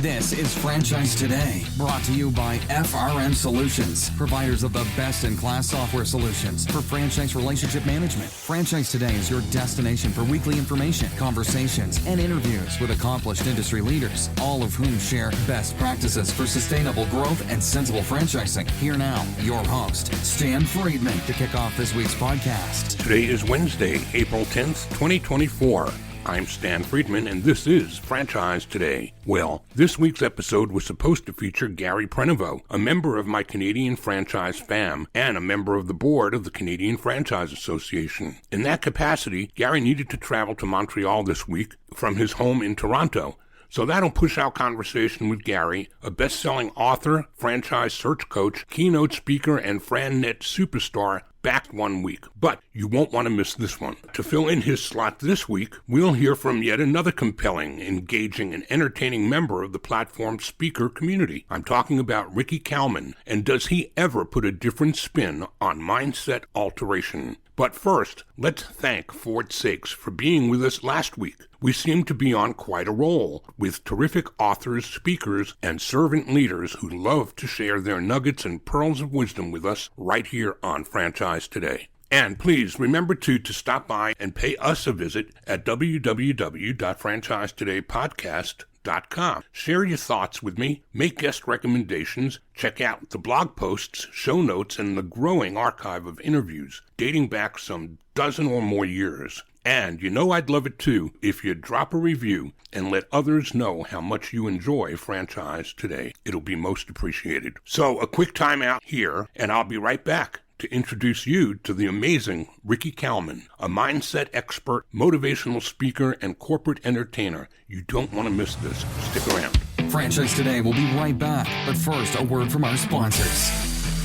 This is Franchise Today, brought to you by FRM Solutions, providers of the best-in-class software solutions for franchise relationship management. Franchise Today is your destination for weekly information, conversations, and interviews with accomplished industry leaders, all of whom share best practices for sustainable growth and sensible franchising. Here now, your host, Stan Friedman, to kick off this week's podcast. Today is Wednesday, April 10th, 2024. I'm Stan Friedman, and this is Franchise Today. Well, this week's episode was supposed to feature Gary Prenoveau, a member of my Canadian franchise fam and a member of the board of the Canadian Franchise Association. In that capacity, Gary needed to travel to Montreal this week from his home in Toronto. So that'll push our conversation with Gary, a best-selling author, franchise search coach, keynote speaker, and FranNet superstar, back 1 week. But you won't want to miss this one. To fill in his slot this week, we'll hear from yet another compelling, engaging, and entertaining member of the platform's speaker community. I'm talking about Ricky Kalmon, and does he ever put a different spin on mindset alteration? But first, let's thank Fort Sakes for being with us last week. We seem to be on quite a roll, with terrific authors, speakers, and servant leaders who love to share their nuggets and pearls of wisdom with us right here on Franchise Today. And please remember to stop by and pay us a visit at www.franchisetodaypodcast.com. Share your thoughts with me, make guest recommendations, check out the blog posts, show notes, and the growing archive of interviews dating back some dozen or more years. And you know I'd love it too if you'd drop a review and let others know how much you enjoy Franchise Today. It'll be most appreciated. So a quick time out here, and I'll be right back to introduce you to the amazing Ricky Kalmon, a mindset expert, motivational speaker, and corporate entertainer. You don't want to miss this. Stick around. Franchise Today will be right back, but first, a word from our sponsors.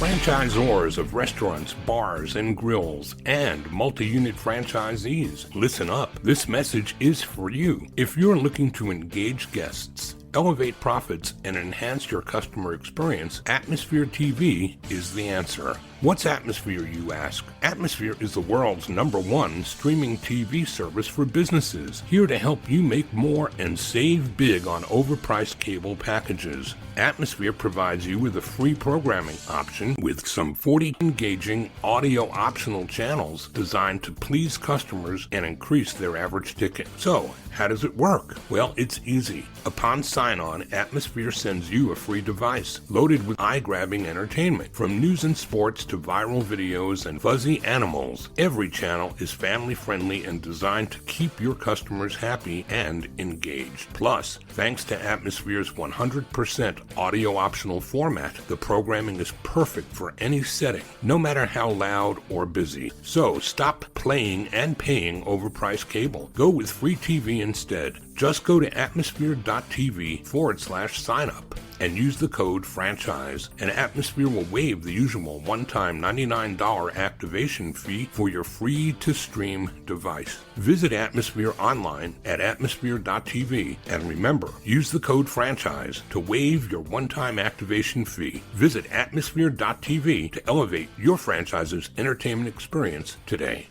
Franchisors of restaurants, bars, and grills, and multi-unit franchisees, listen up. This message is for you. If you're looking to engage guests, elevate profits, and enhance your customer experience, Atmosphere TV is the answer. What's Atmosphere, you ask? Atmosphere is the world's #1 streaming TV service for businesses, here to help you make more and save big on overpriced cable packages. Atmosphere provides you with a free programming option with some 40 engaging audio-optional channels designed to please customers and increase their average ticket. So, how does it work? Well, it's easy. Upon sign-on, Atmosphere sends you a free device loaded with eye-grabbing entertainment. From news and sports to viral videos and fuzzy animals, every channel is family-friendly and designed to keep your customers happy and engaged. Plus, thanks to Atmosphere's 100% audio-optional format, the programming is perfect for any setting, no matter how loud or busy. So, stop playing and paying overpriced cable. Go with free TV instead. Just go to atmosphere.tv/sign-up and use the code FRANCHISE, and Atmosphere will waive the usual one-time $99 activation fee for your free-to-stream device. Visit Atmosphere online at atmosphere.tv, and remember, use the code FRANCHISE to waive your one-time activation fee. Visit atmosphere.tv to elevate your franchise's entertainment experience today.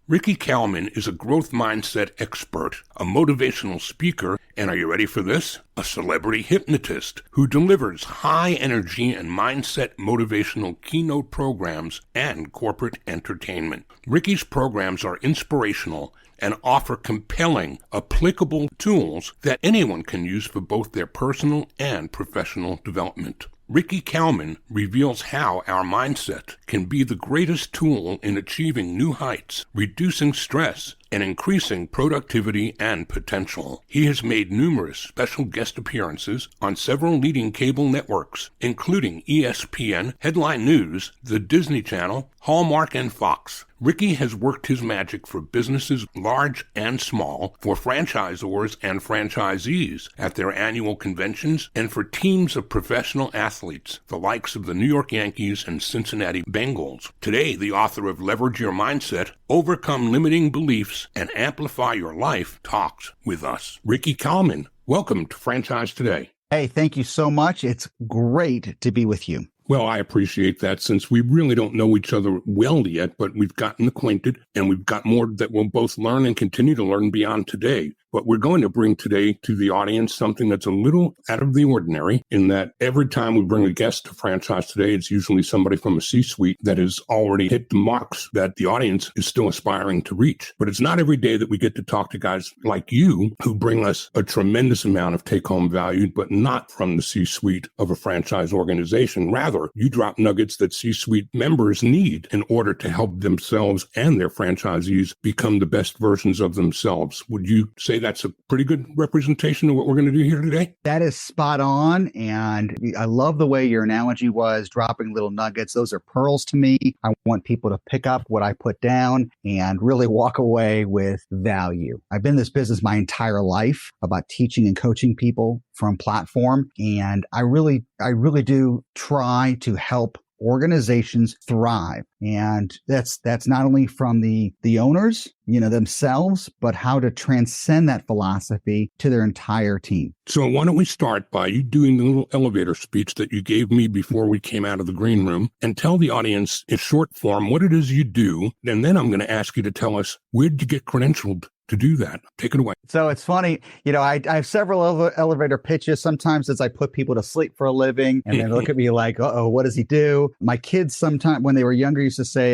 Ricky Kalmon is a growth mindset expert, a motivational speaker, and are you ready for this? A celebrity hypnotist who delivers high energy and mindset motivational keynote programs and corporate entertainment. Ricky's programs are inspirational and offer compelling, applicable tools that anyone can use for both their personal and professional development. Ricky Kalmon reveals how our mindset can be the greatest tool in achieving new heights, reducing stress, and increasing productivity and potential. He has made numerous special guest appearances on several leading cable networks, including ESPN, Headline News, the Disney Channel, Hallmark and Fox. Ricky has worked his magic for businesses large and small, for franchisors and franchisees at their annual conventions, and for teams of professional athletes, the likes of the New York Yankees and Cincinnati Bengals. Today, the author of Leverage Your Mindset, Overcome Limiting Beliefs, and Amplify Your Life talks with us. Ricky Kalmon, welcome to Franchise Today. Hey, thank you so much. It's great to be with you. Well, I appreciate that, since we really don't know each other well yet, but we've gotten acquainted and we've got more that we'll both learn and continue to learn beyond today. But we're going to bring today to the audience something that's a little out of the ordinary in that every time we bring a guest to Franchise Today, it's usually somebody from a C-suite that has already hit the marks that the audience is still aspiring to reach. But it's not every day that we get to talk to guys like you who bring us a tremendous amount of take-home value, but not from the C-suite of a franchise organization. Rather, you drop nuggets that C-suite members need in order to help themselves and their franchisees become the best versions of themselves. Would you say that's a pretty good representation of what we're going to do here today? That is spot on. And I love the way your analogy was dropping little nuggets. Those are pearls to me. I want people to pick up what I put down and really walk away with value. I've been in this business my entire life about teaching and coaching people from platform. And I really do try to help organizations thrive. And that's not only from the owners, themselves, but how to transcend that philosophy to their entire team. So why don't we start by you doing the little elevator speech that you gave me before we came out of the green room and tell the audience in short form what it is you do. And then I'm going to ask you to tell us, where did you get credentialed to do that? Take it away. So it's funny, I have several elevator pitches. Sometimes as I put people to sleep for a living and they look at me like, uh-oh, what does he do? My kids sometimes when they were younger used to say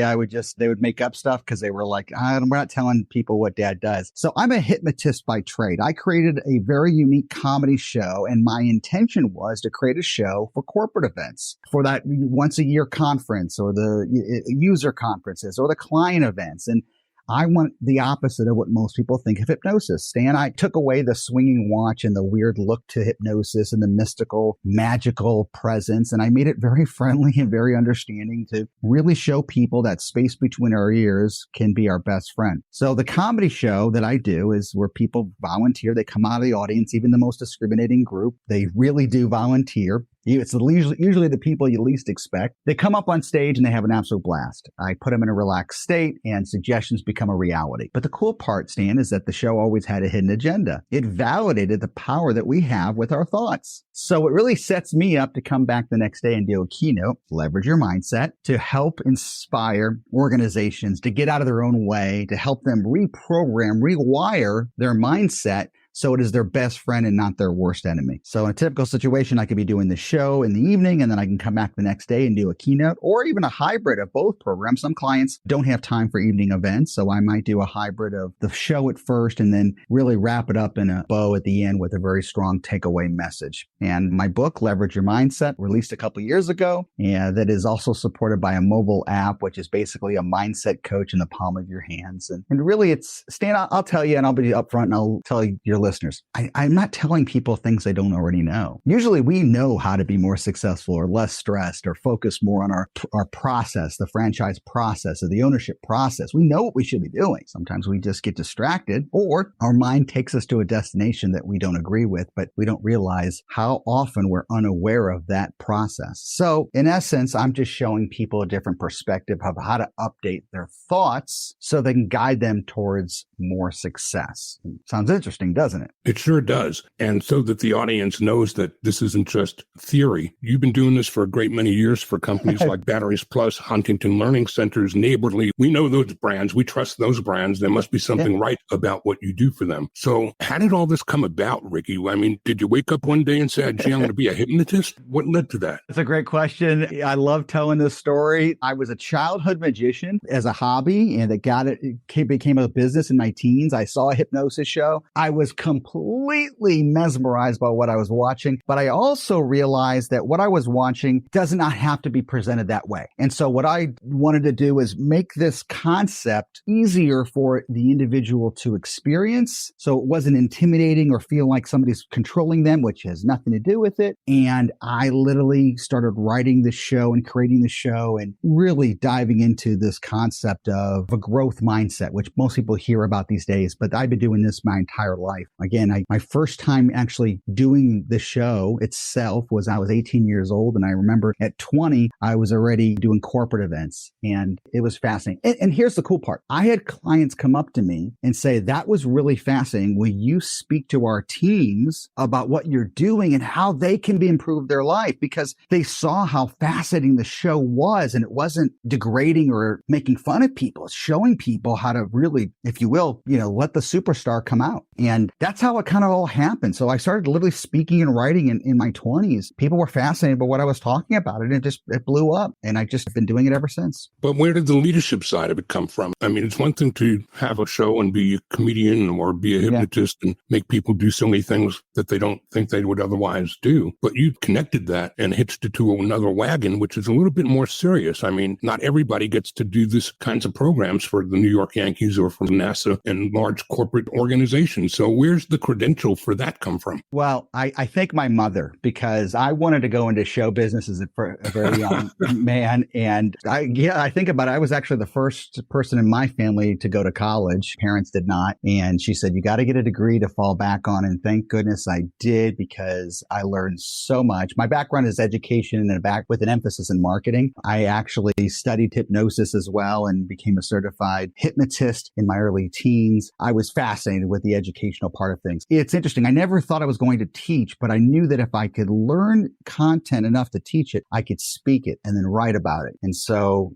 they would make up stuff because they were like, we're not telling people what dad does. So I'm a hypnotist by trade. I created a very unique comedy show, and my intention was to create a show for corporate events, for that once a year conference or the user conferences or the client events. And I want the opposite of what most people think of hypnosis. Stan, I took away the swinging watch and the weird look to hypnosis and the mystical, magical presence, and I made it very friendly and very understanding to really show people that space between our ears can be our best friend. So the comedy show that I do is where people volunteer. They come out of the audience, even the most discriminating group. They really do volunteer. It's usually the people you least expect. They come up on stage and they have an absolute blast. I put them in a relaxed state and suggestions become a reality. But the cool part, Stan, is that the show always had a hidden agenda. It validated the power that we have with our thoughts. So it really sets me up to come back the next day and do a keynote, leverage your mindset, to help inspire organizations to get out of their own way, to help them reprogram, rewire their mindset so it is their best friend and not their worst enemy. So in a typical situation, I could be doing the show in the evening and then I can come back the next day and do a keynote or even a hybrid of both programs. Some clients don't have time for evening events, so I might do a hybrid of the show at first and then really wrap it up in a bow at the end with a very strong takeaway message. And my book, Leverage Your Mindset, released a couple years ago, and that is also supported by a mobile app, which is basically a mindset coach in the palm of your hands. And really it's, Stan, I'll tell you, and I'll be upfront and I'll tell your listeners, I'm not telling people things they don't already know. Usually we know how to be more successful or less stressed or focus more on our process, the franchise process or the ownership process. We know what we should be doing. Sometimes we just get distracted or our mind takes us to a destination that we don't agree with, but we don't realize how often we're unaware of that process. So in essence, I'm just showing people a different perspective of how to update their thoughts so they can guide them towards more success. Sounds interesting, doesn't it? It sure does. And so that the audience knows that this isn't just theory. You've been doing this for a great many years for companies like Batteries Plus, Huntington Learning Centers, Neighborly. We know those brands. We trust those brands. There must be something right about what you do for them. So how did all this come about, Ricky? I mean, did you wake up one day and say, gee, I'm going to be a hypnotist? What led to that? That's a great question. I love telling this story. I was a childhood magician as a hobby, and it became a business in my teens. I saw a hypnosis show. I was completely mesmerized by what I was watching, but I also realized that what I was watching does not have to be presented that way. And so what I wanted to do is make this concept easier for the individual to experience. So it wasn't intimidating or feel like somebody's controlling them, which has nothing to do with it. And I literally started writing the show and creating the show and really diving into this concept of a growth mindset, which most people hear about these days, but I've been doing this my entire life. Again, my first time actually doing the show itself was I was 18 years old. And I remember at 20, I was already doing corporate events and it was fascinating. And here's the cool part. I had clients come up to me and say, that was really fascinating. Will you speak to our teams about what you're doing and how they can improve their life? Because they saw how fascinating the show was. And it wasn't degrading or making fun of people. It's showing people how to really, if you will, let the superstar come out. And that's how it kind of all happened. So I started literally speaking and writing in my 20s. People were fascinated by what I was talking about, and it blew up. And I just have been doing it ever since. But where did the leadership side of it come from? I mean, it's one thing to have a show and be a comedian or be a hypnotist and make people do so many things that they don't think they would otherwise do. But you connected that and hitched it to another wagon, which is a little bit more serious. I mean, not everybody gets to do this kinds of programs for the New York Yankees or for NASA and large corporate organizations. So where's the credential for that come from? Well, I thank my mother, because I wanted to go into show business as a very young man. And I think about it. I was actually the first person in my family to go to college. Parents did not. And she said, you got to get a degree to fall back on. And thank goodness I did, because I learned so much. My background is education and back with an emphasis in marketing. I actually studied hypnosis as well and became a certified hypnotist in my early teens. I was fascinated with the educational part of things. It's interesting. I never thought I was going to teach, but I knew that if I could learn content enough to teach it, I could speak it and then write about it. And so,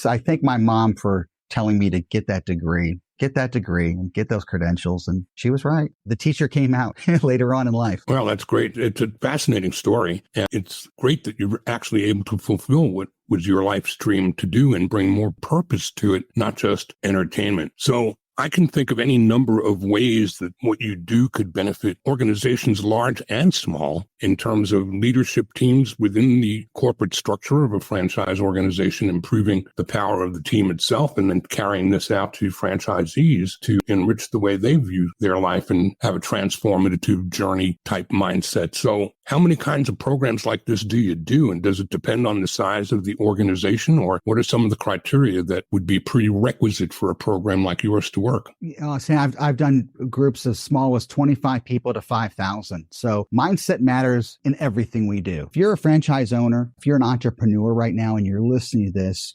I thank my mom for telling me to get that degree and get those credentials. And she was right. The teacher came out later on in life. Well, that's great. It's a fascinating story. And it's great that you're actually able to fulfill what was your life stream to do and bring more purpose to it, not just entertainment. So I can think of any number of ways that what you do could benefit organizations large and small in terms of leadership teams within the corporate structure of a franchise organization, improving the power of the team itself, and then carrying this out to franchisees to enrich the way they view their life and have a transformative journey type mindset. So how many kinds of programs like this do you do? And does it depend on the size of the organization, or what are some of the criteria that would be prerequisite for a program like yours to work? I've done groups as small as 25 people to 5,000. So mindset matters in everything we do. If you're a franchise owner, if you're an entrepreneur right now and you're listening to this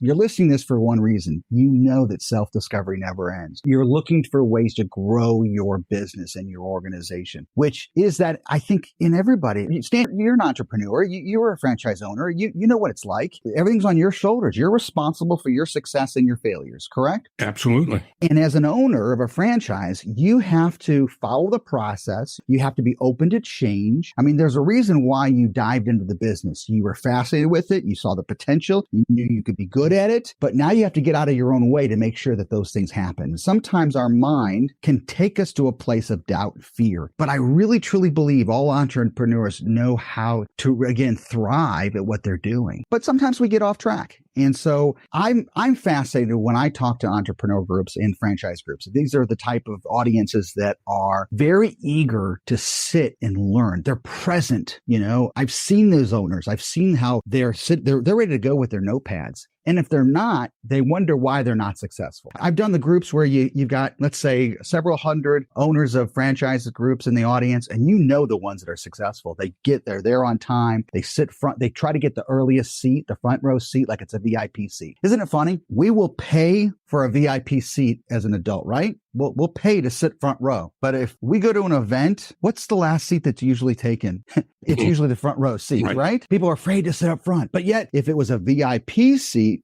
for one reason. You know that self-discovery never ends. You're looking for ways to grow your business and your organization, which is that I think in everybody, you're an entrepreneur, you're a franchise owner, you know what it's like. Everything's on your shoulders. You're responsible for your success and your failures, correct? Absolutely. And as an owner of a franchise, you have to follow the process. You have to be open to change. I mean, there's a reason why you dived into the business. You were fascinated with it. You saw the potential. You knew you could be good at it. But now you have to get out of your own way to make sure that those things happen. Sometimes our mind can take us to a place of doubt, fear. But I really, truly believe all entrepreneurs know how to, again, thrive at what they're doing. But sometimes we get off track. And so I'm fascinated when I talk to entrepreneur groups and franchise groups. These are the type of audiences that are very eager to sit and learn. They're present. I've seen those owners. I've seen how they're ready to go with their notepads. And if they're not, they wonder why they're not successful. I've done the groups where you've got, let's say, several hundred owners of franchise groups in the audience, and the ones that are successful. They get there, they're on time, they sit front, they try to get the earliest seat, the front row seat, like it's a VIP seat. Isn't it funny? We will pay for a VIP seat as an adult, right? We'll pay to sit front row. But if we go to an event, what's the last seat that's usually taken? It's usually the front row seat, right? People are afraid to sit up front. But yet, if it was a VIP seat,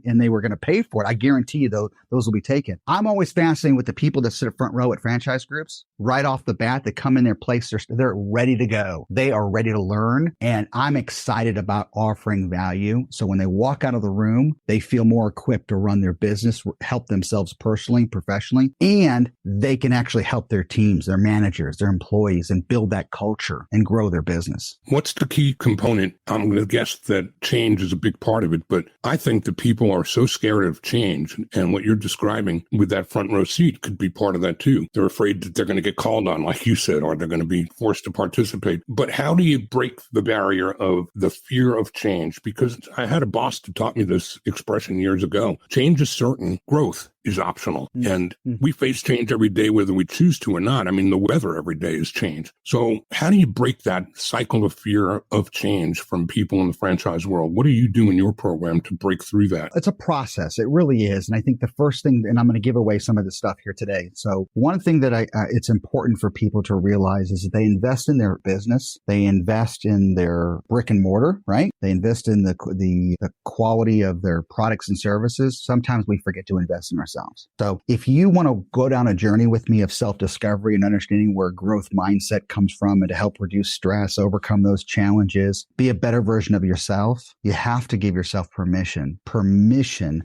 and they were going to pay for it, I guarantee you, those will be taken. I'm always fascinated with the people that sit up front row at franchise groups. Right off the bat, they come in their place, they're ready to go. They are ready to learn. And I'm excited about offering value. So when they walk out of the room, they feel more equipped to run their business, help themselves personally, professionally, and they can actually help their teams, their managers, their employees, and build that culture and grow their business. What's the key component? I'm going to guess that change is a big part of it, but I think that people are so scared of change, and what you're describing with that front row seat could be part of that too. They're afraid that they're going to get called on, like you said, or they're going to be forced to participate. But how do you break the barrier of the fear of change? Because I had a boss that taught me this expression years ago. Change is certain, growth is optional. And we face change every day, whether we choose to or not. I mean, the weather every day is change. So how do you break that cycle of fear of change from people in the franchise world? What do you do in your program to break through that? It's a process. It really is. And I think the first thing, and I'm going to give away some of this stuff here today. So one thing that it's important for people to realize is that they invest in their business. They invest in their brick and mortar, right? They invest in the quality of their products and services. Sometimes we forget to invest in ourselves. themselves. So if you want to go down a journey with me of self-discovery and understanding where growth mindset comes from and to help reduce stress, overcome those challenges, be a better version of yourself, you have to give yourself permission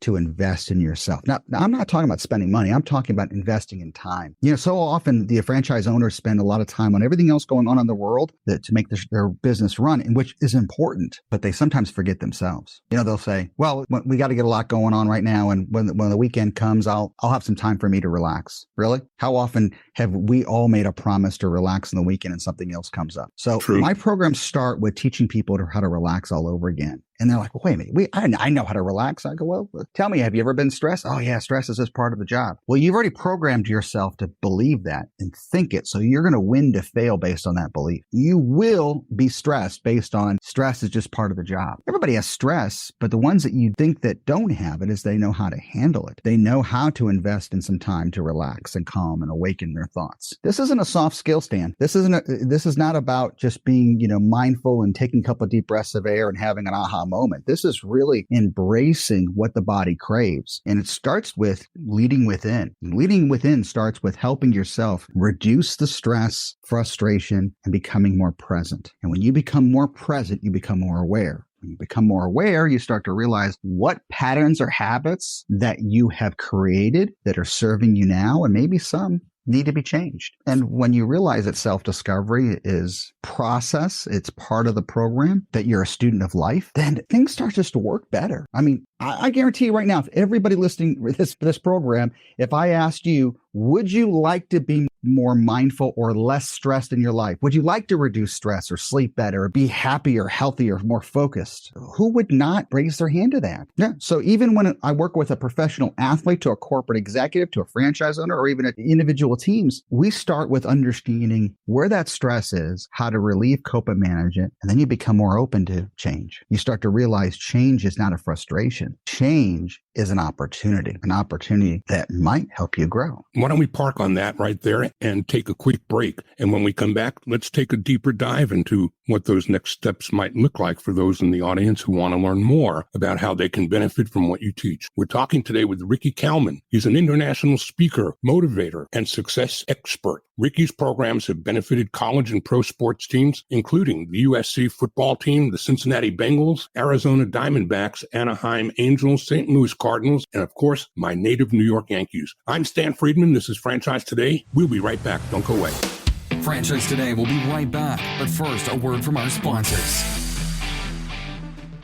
to invest in yourself. Now, I'm not talking about spending money. I'm talking about investing in time. So often the franchise owners spend a lot of time on everything else going on in the world to make their business run, and which is important, but they sometimes forget themselves. They'll say, well, we got to get a lot going on right now, and when the weekend comes, I'll have some time for me to relax. Really? How often have we all made a promise to relax on the weekend and something else comes up? So True. My programs start with teaching people how to relax all over again. And they're like, well, wait a minute, I know how to relax. I go, well, tell me, have you ever been stressed? Oh yeah, stress is just part of the job. Well, you've already programmed yourself to believe that and think it. So you're going to win to fail based on that belief. You will be stressed based on stress is just part of the job. Everybody has stress, but the ones that you think that don't have it is they know how to handle it. They know how to invest in some time to relax and calm and awaken their thoughts. This isn't a soft skill, Stan. This is not about just being, mindful and taking a couple of deep breaths of air and having an aha moment. This is really embracing what the body craves. And it starts with leading within. Leading within starts with helping yourself reduce the stress, frustration, and becoming more present. And when you become more present, you become more aware. When you become more aware, you start to realize what patterns or habits that you have created that are serving you now, and maybe some need to be changed. And when you realize that self-discovery is process, it's part of the program, that you're a student of life, then things start just to work better. I mean, I guarantee you right now, if everybody listening to this program, if I asked you, would you like to be more mindful or less stressed in your life? Would you like to reduce stress or sleep better or be happier, healthier, more focused? Who would not raise their hand to that? Yeah. So even when I work with a professional athlete to a corporate executive to a franchise owner or even individual teams, we start with understanding where that stress is, how to relieve, cope, and manage it. And then you become more open to change. You start to realize change is not a frustration. Change is an opportunity that might help you grow. Why don't we park on that right there and take a quick break? And when we come back, let's take a deeper dive into what those next steps might look like for those in the audience who want to learn more about how they can benefit from what you teach. We're talking today with Ricky Kalmon. He's an international speaker, motivator, and success expert. Ricky's programs have benefited college and pro sports teams, including the USC football team, the Cincinnati Bengals, Arizona Diamondbacks, Anaheim Angels, St. Louis Cardinals, and of course, my native New York Yankees. I'm Stan Friedman. This is Franchise Today. We'll be right back. Don't go away. Franchise Today will be right back. But first, a word from our sponsors.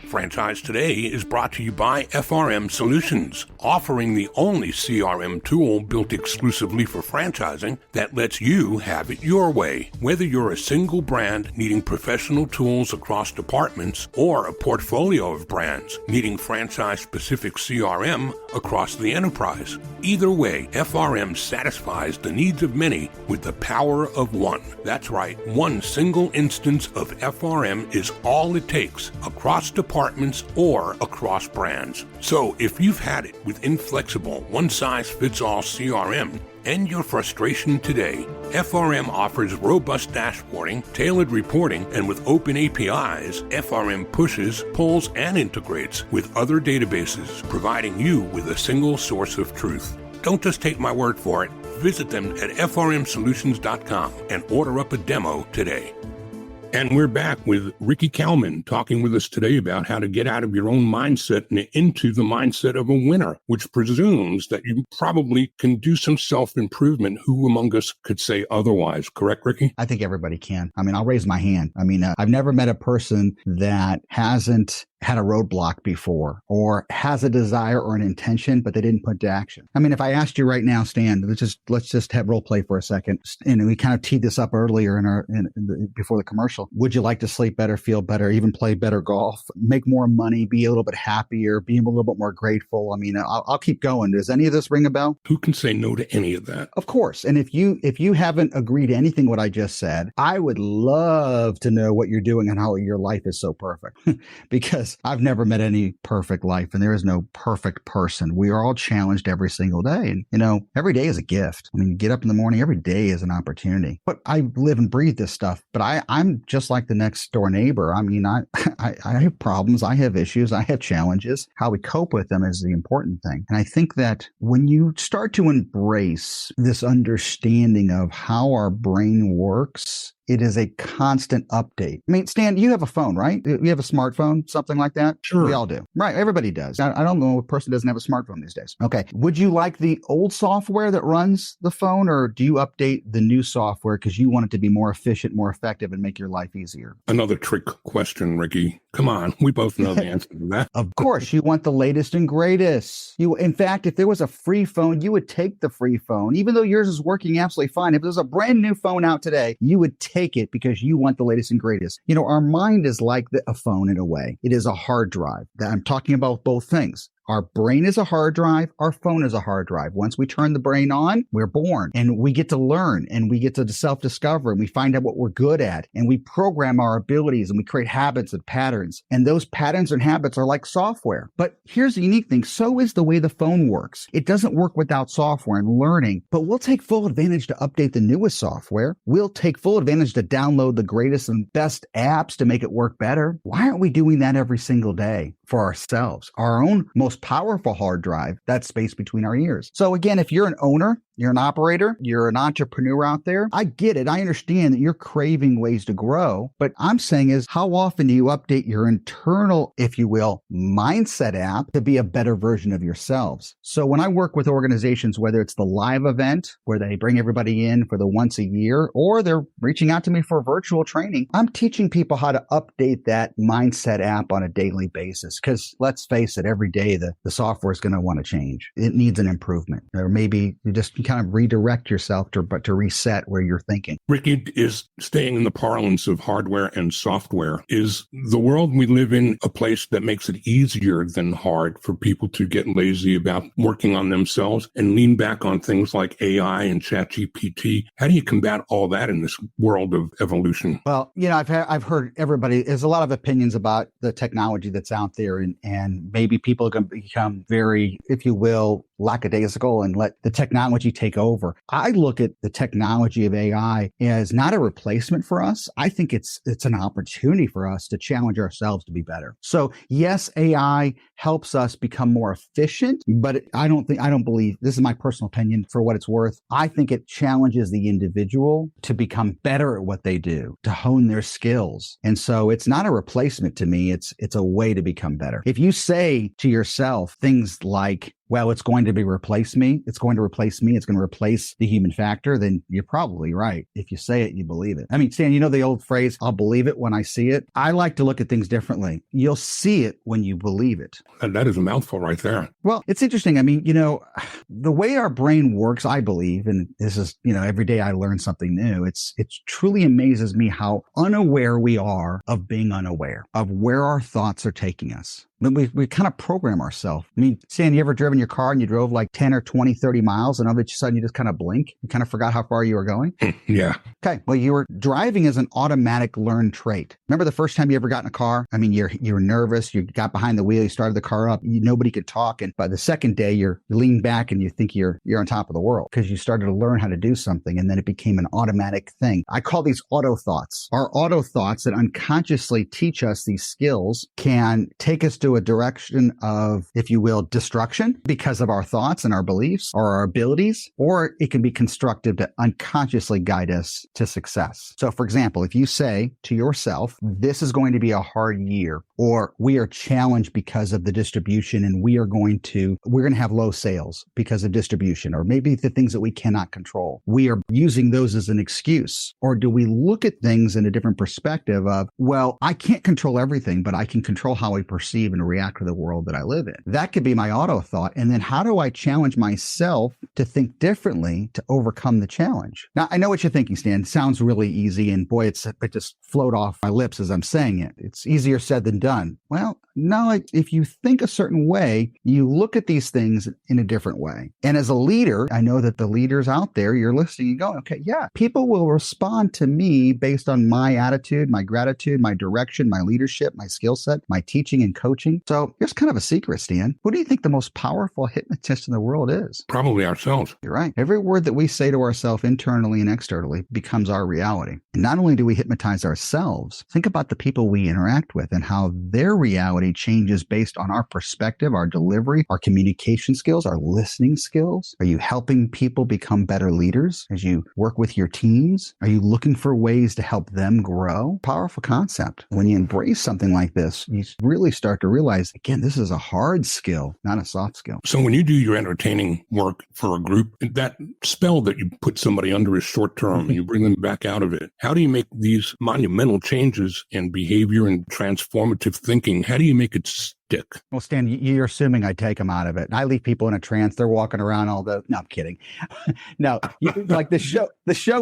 Franchise Today is brought to you by FRM Solutions, offering the only CRM tool built exclusively for franchising that lets you have it your way. Whether you're a single brand needing professional tools across departments or a portfolio of brands needing franchise-specific CRM across the enterprise. Either way, FRM satisfies the needs of many with the power of one. That's right, one single instance of FRM is all it takes across departments or across brands. So if you've had it with inflexible, one-size-fits-all CRM, end your frustration today. FRM offers robust dashboarding, tailored reporting, and with open APIs, FRM pushes, pulls, and integrates with other databases, providing you with a single source of truth. Don't just take my word for it. Visit them at frmsolutions.com and order up a demo today. And we're back with Ricky Kalmon talking with us today about how to get out of your own mindset and into the mindset of a winner, which presumes that you probably can do some self-improvement. Who among us could say otherwise? Correct, Ricky? I think everybody can. I mean, I'll raise my hand. I mean, I've never met a person that hasn't had a roadblock before or has a desire or an intention, but they didn't put to action. I mean, if I asked you right now, Stan, let's just have role play for a second. And we kind of teed this up earlier before the commercial. Would you like to sleep better, feel better, even play better golf, make more money, be a little bit happier, be a little bit more grateful? I mean, I'll keep going. Does any of this ring a bell? Who can say no to any of that? Of course. And if you haven't agreed to anything what I just said, I would love to know what you're doing and how your life is so perfect because is. I've never met any perfect life, and there is no perfect person. We are all challenged every single day. And, every day is a gift. I mean, you get up in the morning, every day is an opportunity. But I live and breathe this stuff. But I'm just like the next door neighbor. I mean, I have problems. I have issues. I have challenges. How we cope with them is the important thing. And I think that when you start to embrace this understanding of how our brain works, it is a constant update. I mean, Stan, you have a phone, right? You have a smartphone, something like that? Sure. We all do. Right. Everybody does. I don't know a person doesn't have a smartphone these days. Okay. Would you like the old software that runs the phone, or do you update the new software because you want it to be more efficient, more effective, and make your life easier? Another trick question, Ricky. Come on. We both know the answer to that. Of course, you want the latest and greatest. In fact, if there was a free phone, you would take the free phone, even though yours is working absolutely fine. If there's a brand new phone out today, you would take it because you want the latest and greatest. Our mind is like a phone in a way. It is a hard drive. I'm talking about both things. Our brain is a hard drive. Our phone is a hard drive. Once we turn the brain on, we're born and we get to learn and we get to self-discover and we find out what we're good at and we program our abilities and we create habits and patterns. And those patterns and habits are like software. But here's the unique thing. So is the way the phone works. It doesn't work without software and learning, but we'll take full advantage to update the newest software. We'll take full advantage to download the greatest and best apps to make it work better. Why aren't we doing that every single day for ourselves? Our own most powerful hard drive, that space between our ears. So again, if you're an owner, you're an operator, you're an entrepreneur out there, I get it. I understand that you're craving ways to grow. But I'm saying is, how often do you update your internal, if you will, mindset app to be a better version of yourselves? So when I work with organizations, whether it's the live event where they bring everybody in for the once a year, or they're reaching out to me for virtual training, I'm teaching people how to update that mindset app on a daily basis. Because let's face it, every day the software is going to want to change. It needs an improvement. Or maybe you just kind of redirect yourself to reset where you're thinking. Ricky, is staying in the parlance of hardware and software, is the world we live in a place that makes it easier than hard for people to get lazy about working on themselves and lean back on things like AI and ChatGPT? How do you combat all that in this world of evolution? Well, I've heard everybody, there's a lot of opinions about the technology that's out there, and maybe people are going to become very, if you will, lackadaisical and let the technology take over. I look at the technology of AI as not a replacement for us. I think it's an opportunity for us to challenge ourselves to be better. So yes, AI helps us become more efficient, but I don't believe, this is my personal opinion for what it's worth, I think it challenges the individual to become better at what they do, to hone their skills. And so it's not a replacement to me. It's a way to become better. If you say to yourself things like, well, it's going to replace me. It's going to replace me. It's going to replace the human factor. Then you're probably right. If you say it, you believe it. I mean, Stan, the old phrase, I'll believe it when I see it. I like to look at things differently. You'll see it when you believe it. And that is a mouthful right there. Well, it's interesting. I mean, the way our brain works, I believe, and this is, every day I learn something new. It truly amazes me how unaware we are of being unaware of where our thoughts are taking us. We kind of program ourselves. I mean, Stan, you ever driven your car and you drove like 10 or 20, 30 miles and all of a sudden you just kind of blink? You kind of forgot how far you were going? Yeah. Okay. Well, you were driving as an automatic learned trait. Remember the first time you ever got in a car? I mean, you were nervous. You got behind the wheel. You started the car up. Nobody could talk. And by the second day, you lean back and you think you're on top of the world because you started to learn how to do something. And then it became an automatic thing. I call these auto thoughts. Our auto thoughts that unconsciously teach us these skills can take us to a direction of, if you will, destruction because of our thoughts and our beliefs or our abilities, or it can be constructive to unconsciously guide us to success. So for example, if you say to yourself, this is going to be a hard year, or we are challenged because of the distribution and we're going to have low sales because of distribution, or maybe the things that we cannot control. We are using those as an excuse. Or do we look at things in a different perspective of, well, I can't control everything, but I can control how I perceive and react to the world that I live in. That could be my auto thought. And then how do I challenge myself to think differently to overcome the challenge? Now, I know what you're thinking, Stan. It sounds really easy. And boy, it just flowed off my lips as I'm saying it. It's easier said than done. done. Well, no, if you think a certain way, you look at these things in a different way. And as a leader, I know that the leaders out there, you're listening and going, okay, yeah, people will respond to me based on my attitude, my gratitude, my direction, my leadership, my skill set, my teaching and coaching. So here's kind of a secret, Stan. Who do you think the most powerful hypnotist in the world is? Probably ourselves. You're right. Every word that we say to ourselves internally and externally becomes our reality. And not only do we hypnotize ourselves, think about the people we interact with and how their reality changes based on our perspective, our delivery, our communication skills, our listening skills. Are you helping people become better leaders as you work with your teams? Are you looking for ways to help them grow? Powerful concept. When you embrace something like this, you really start to realize, again, this is a hard skill, not a soft skill. So when you do your entertaining work for a group, that spell that you put somebody under is short term and you bring them back out of it. How do you make these monumental changes in behavior and transformative thinking? How do you make it stick? Well, Stan, you're assuming I take them out of it. I leave people in a trance. They're walking around all the, no, I'm kidding. No, like the show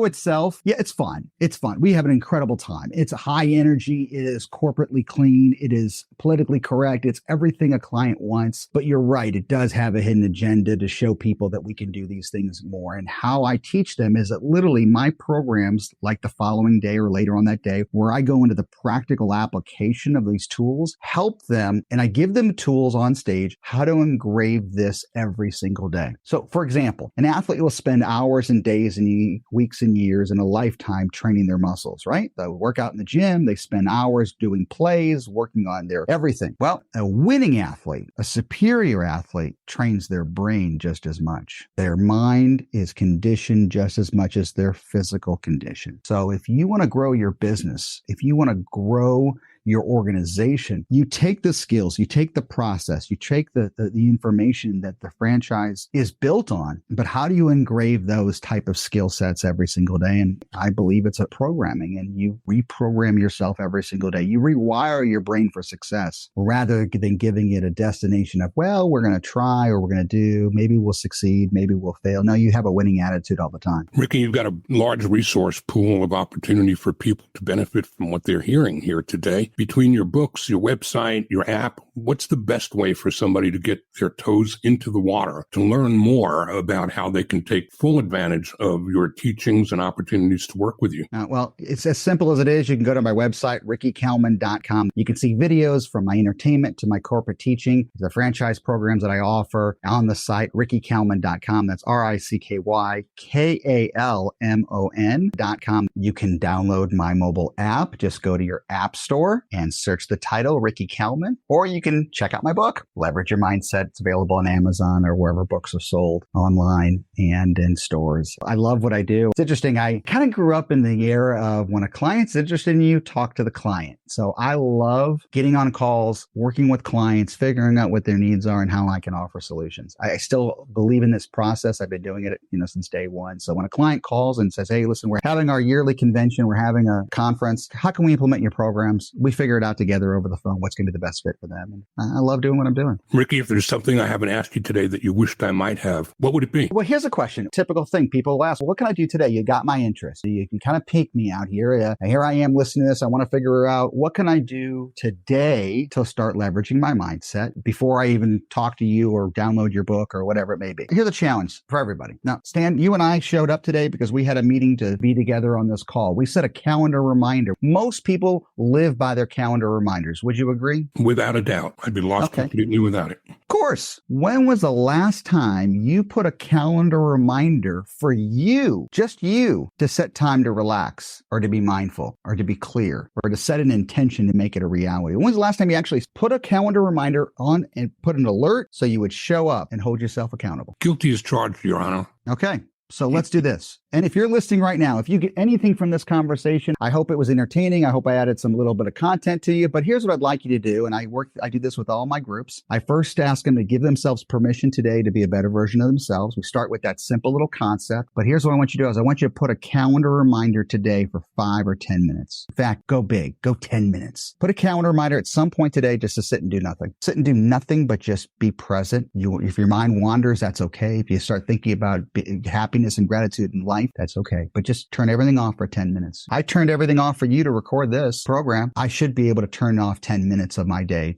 itself. Yeah, it's fun. It's fun. We have an incredible time. It's high energy. It is corporately clean. It is politically correct. It's everything a client wants. But you're right. It does have a hidden agenda to show people that we can do these things more. And how I teach them is that literally my programs, like the following day or later on that day, where I go into the practical application of these tools, help them, and I give them tools on stage how to engrave this every single day. So, for example, an athlete will spend hours and days and weeks and years and a lifetime training their muscles, right? They work out in the gym. They spend hours doing plays, working on their everything. Well, a winning athlete, a superior athlete, trains their brain just as much. Their mind is conditioned just as much as their physical condition. So if you want to grow your business, if you want to grow your organization, you take the skills, you take the process, you take the information that the franchise is built on, but how do you engrave those type of skill sets every single day? And I believe it's a programming, and you reprogram yourself every single day. You rewire your brain for success rather than giving it a destination of, well, we're going to try or we're going to do, maybe we'll succeed, maybe we'll fail. No, you have a winning attitude all the time. Ricky, you've got a large resource pool of opportunity for people to benefit from what they're hearing here today. Between your books, your website, your app, what's the best way for somebody to get their toes into the water, to learn more about how they can take full advantage of your teachings and opportunities to work with you? Well, it's as simple as it is. You can go to my website, rickykalmon.com. You can see videos from my entertainment to my corporate teaching, the franchise programs that I offer on the site, rickykalmon.com. That's RICKYKALMON.com. You can download my mobile app. Just go to your app store and search the title, Ricky Kalmon, or you can check out my book, Leverage Your Mindset. It's available on Amazon or wherever books are sold, online and in stores. I love what I do. It's interesting. I kind of grew up in the era of when a client's interested in you, talk to the client. So I love getting on calls, working with clients, figuring out what their needs are and how I can offer solutions. I still believe in this process. I've been doing it, since day one. So when a client calls and says, hey, listen, we're having our yearly convention, we're having a conference, how can we implement your programs? We figure it out together over the phone, what's going to be the best fit for them. And I love doing what I'm doing. Ricky, if there's something I haven't asked you today that you wished I might have, what would it be? Well, here's a question. Typical thing. People ask, well, what can I do today? You got my interest. You can kind of pique me out here. Here I am listening to this. I want to figure out what can I do today to start leveraging my mindset before I even talk to you or download your book or whatever it may be. Here's a challenge for everybody. Now, Stan, you and I showed up today because we had a meeting to be together on this call. We set a calendar reminder. Most people live by their calendar reminders. Would you agree? Without a doubt. I'd be lost completely without it. Of course. When was the last time you put a calendar reminder for you, just you, to set time to relax or to be mindful or to be clear or to set an intention to make it a reality? When was the last time you actually put a calendar reminder on and put an alert so you would show up and hold yourself accountable? Guilty as charged, Your Honor. Okay. So let's do this. And if you're listening right now, if you get anything from this conversation, I hope it was entertaining. I hope I added some little bit of content to you. But here's what I'd like you to do. And I do this with all my groups. I first ask them to give themselves permission today to be a better version of themselves. We start with that simple little concept. But here's what I want you to do is I want you to put a calendar reminder today for 5 or 10 minutes. In fact, go big, go 10 minutes. Put a calendar reminder at some point today just to sit and do nothing. Sit and do nothing, but just be present. If your mind wanders, that's okay. If you start thinking about happiness and gratitude in life, fine. That's okay. But just turn everything off for 10 minutes. I turned everything off for you to record this program. I should be able to turn off 10 minutes of my day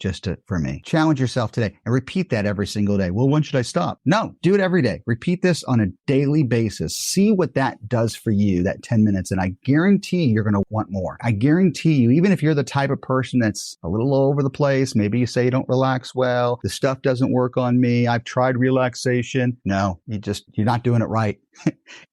for me. Challenge yourself today and repeat that every single day. Well, when should I stop? No, do it every day. Repeat this on a daily basis. See what that does for you, that 10 minutes. And I guarantee you're going to want more. I guarantee you, even if you're the type of person that's a little all over the place, maybe you say you don't relax well, the stuff doesn't work on me, I've tried relaxation. No, you're not doing it right.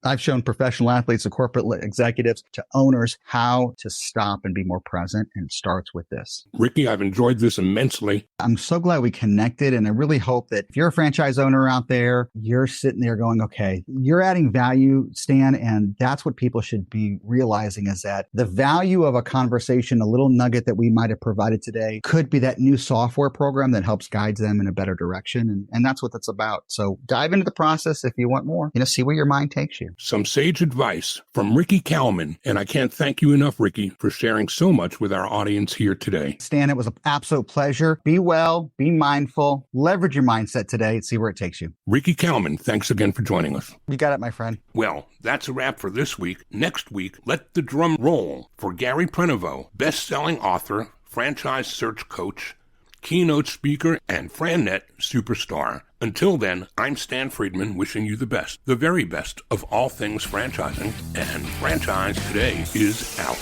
I've shown professional athletes to corporate executives to owners how to stop and be more present, and it starts with this. Ricky, I've enjoyed this immensely. I'm so glad we connected, and I really hope that if you're a franchise owner out there, you're sitting there going, okay, you're adding value, Stan, and that's what people should be realizing, is that the value of a conversation, a little nugget that we might have provided today, could be that new software program that helps guide them in a better direction, and that's what that's about. So dive into the process if you want more. See where your mind takes you. Some sage advice from Ricky Kalmon, and I can't thank you enough, Ricky, for sharing so much with our audience here today. Stan, it was an absolute pleasure. Be well, be mindful, leverage your mindset today, and see where it takes you. Ricky Kalmon, thanks again for joining us. You got it, my friend. Well, that's a wrap for this week. Next week, let the drum roll for Gary Prenovo, best-selling author, franchise search coach, keynote speaker, and FranNet superstar. Until then, I'm Stan Friedman, wishing you the best, the very best of all things franchising, and Franchise Today is out.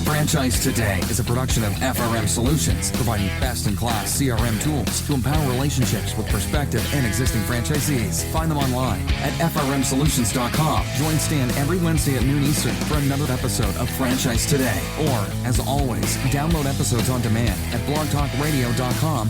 Franchise Today is a production of FRM Solutions, providing best-in-class CRM tools to empower relationships with prospective and existing franchisees. Find them online at frmsolutions.com. Join Stan every Wednesday at noon Eastern for another episode of Franchise Today. Or, as always, download episodes on demand at blogtalkradio.com.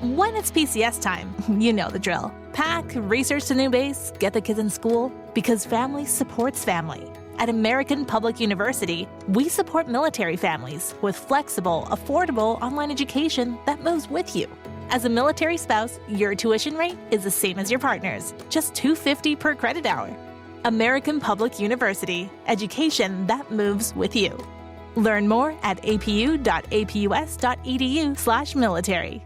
When it's PCS time, you know the drill. Pack, research the new base, get the kids in school, because family supports family. At American Public University, we support military families with flexible, affordable online education that moves with you. As a military spouse, your tuition rate is the same as your partner's, just $250 per credit hour. American Public University, education that moves with you. Learn more at apu.apus.edu/military.